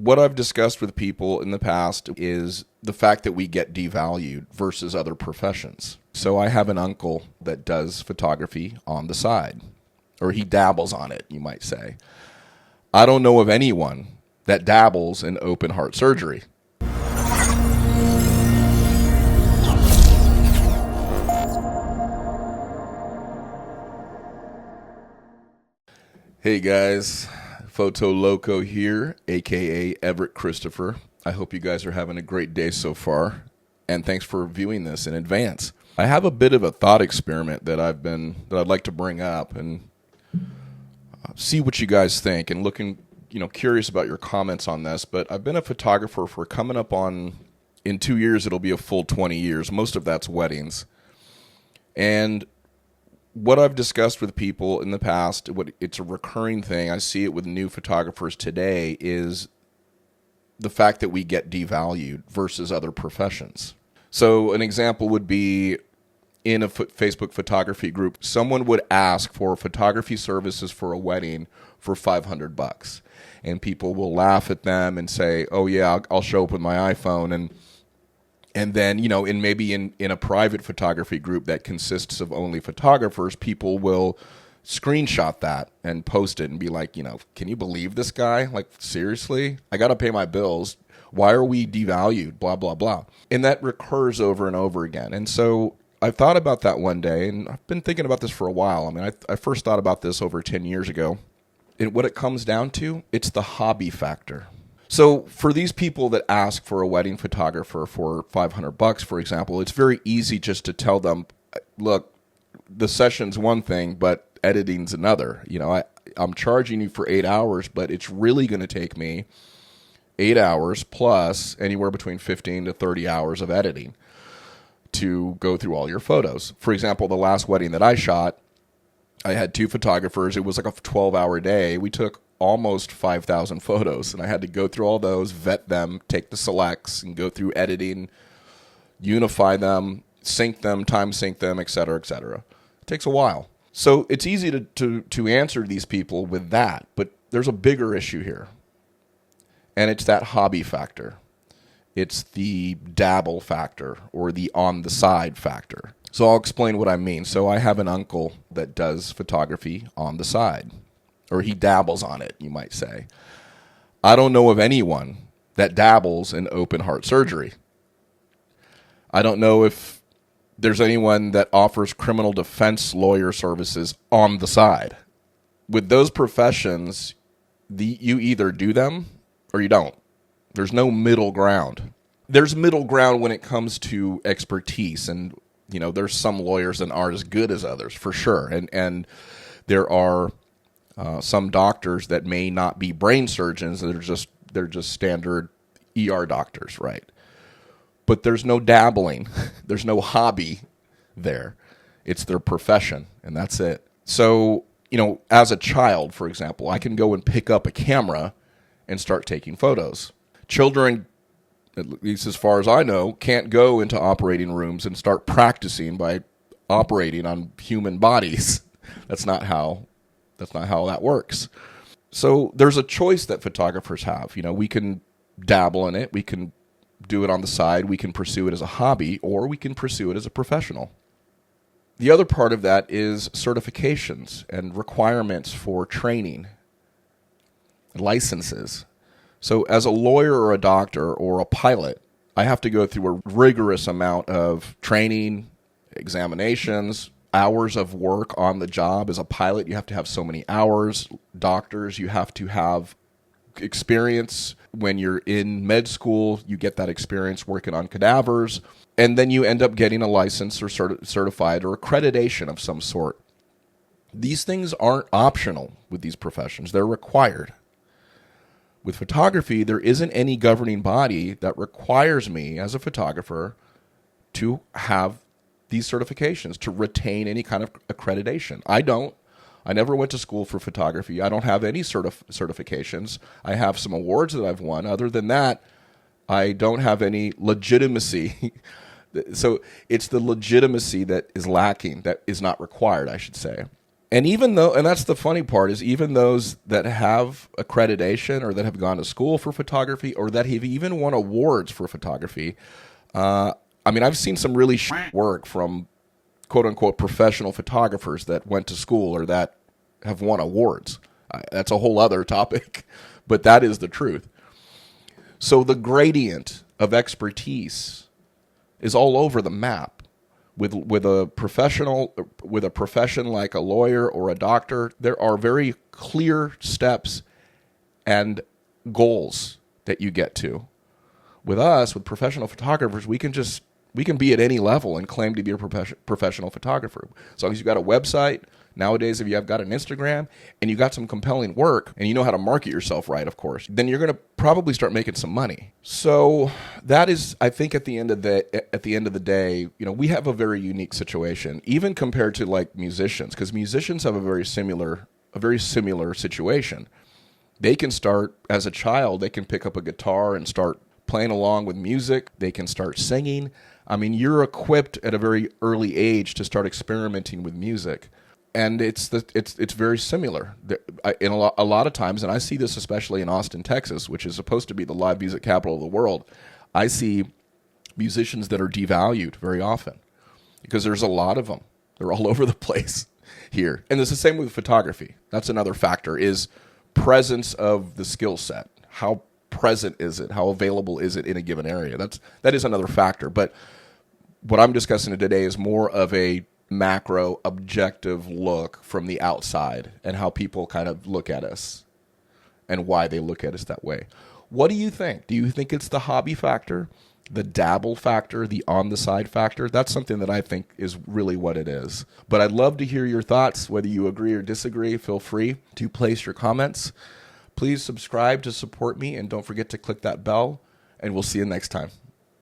what I've discussed with people in the past is the fact that we get devalued versus other professions. So I have an uncle that does photography on the side, or he dabbles on it, you might say. I don't know of anyone that dabbles in open heart surgery. Hey guys, Photo Loco here, aka Everett Christopher. I hope you guys are having a great day so far, and thanks for viewing this in advance. I have a bit of a thought experiment that I'd like to bring up and see what you guys think, and curious about your comments on this. But I've been a photographer for coming up on, in 2 years it'll be a full 20 years. Most of that's weddings. And what I've discussed with people in the past, it's a recurring thing, I see it with new photographers today, is the fact that we get devalued versus other professions. So an example would be in a Facebook photography group, someone would ask for photography services for a wedding for $500. And people will laugh at them and say, oh yeah, I'll show up with my iPhone. And then, in a private photography group that consists of only photographers, people will screenshot that and post it and be like, can you believe this guy? Like, seriously? I got to pay my bills. Why are we devalued? Blah, blah, blah. And that recurs over and over again. And so I thought about that one day, and I've been thinking about this for a while. I mean, I first thought about this over 10 years ago. And what it comes down to, it's the hobby factor. So for these people that ask for a wedding photographer for $500, for example, it's very easy just to tell them, look, the session's one thing, but editing's another. I'm charging you for 8 hours, but it's really going to take me 8 hours plus anywhere between 15 to 30 hours of editing to go through all your photos. For example, the last wedding that I shot, I had 2 photographers. It was like a 12-hour day. We took almost 5,000 photos, and I had to go through all those, vet them, take the selects, and go through editing, unify them, sync them, time sync them, etc., etc. It takes a while. So it's easy to answer these people with that, but there's a bigger issue here, and it's that hobby factor. It's the dabble factor, or the on-the-side factor. So I'll explain what I mean. So I have an uncle that does photography on the side, or he dabbles on it, you might say. I don't know of anyone that dabbles in open heart surgery. I don't know if there's anyone that offers criminal defense lawyer services on the side. With those professions, you either do them or you don't. There's no middle ground. There's middle ground when it comes to expertise, and there's some lawyers that aren't as good as others, for sure. And there are some doctors that may not be brain surgeons; they're just standard ER doctors, right? But there's no dabbling, there's no hobby there. It's their profession, and that's it. So, as a child, for example, I can go and pick up a camera and start taking photos. Children, at least as far as I know, can't go into operating rooms and start practicing by operating on human bodies. That's not how that works. So there's a choice that photographers have. We can dabble in it, we can do it on the side, we can pursue it as a hobby, or we can pursue it as a professional. The other part of that is certifications and requirements for training, licenses. So as a lawyer or a doctor or a pilot, I have to go through a rigorous amount of training, examinations, hours of work on the job. As a pilot, you have to have so many hours. Doctors, you have to have experience. When you're in med school, you get that experience working on cadavers, and then you end up getting a license or certified or accreditation of some sort. These things aren't optional with these professions. They're required. With photography, there isn't any governing body that requires me as a photographer to have these certifications, to retain any kind of accreditation. I don't. I never went to school for photography. I don't have any certifications. I have some awards that I've won. Other than that, I don't have any legitimacy. So it's the legitimacy that is lacking, that is not required, I should say. And and that's the funny part, is even those that have accreditation or that have gone to school for photography or that have even won awards for photography, I've seen some really work from quote unquote professional photographers that went to school or that have won awards. That's a whole other topic, but that is the truth. So the gradient of expertise is all over the map. With a profession like a lawyer or a doctor, there are very clear steps and goals that you get to. With us, with professional photographers, we can be at any level and claim to be a professional photographer. As long as you've got a website, nowadays if you have got an Instagram and you got some compelling work and you know how to market yourself right, of course, then you're going to probably start making some money. So that is, I think, at the end of the day, we have a very unique situation, even compared to like musicians, because musicians have a very similar situation. They can start as a child, they can pick up a guitar and start playing along with music. They can start singing. You're equipped at a very early age to start experimenting with music. And it's very similar in a lot of times, and I see this especially in Austin, Texas, which is supposed to be the live music capital of the world. I see musicians that are devalued very often because there's a lot of them. They're all over the place here. And it's the same with photography. That's another factor, is presence of the skill set. How present is it? How available is it in a given area? That is another factor. But what I'm discussing today is more of a macro objective look from the outside and how people kind of look at us and why they look at us that way. What do you think? Do you think it's the hobby factor, the dabble factor, the on the side factor? That's something that I think is really what it is. But I'd love to hear your thoughts, whether you agree or disagree. Feel free to place your comments. Please subscribe to support me, and don't forget to click that bell, and we'll see you next time.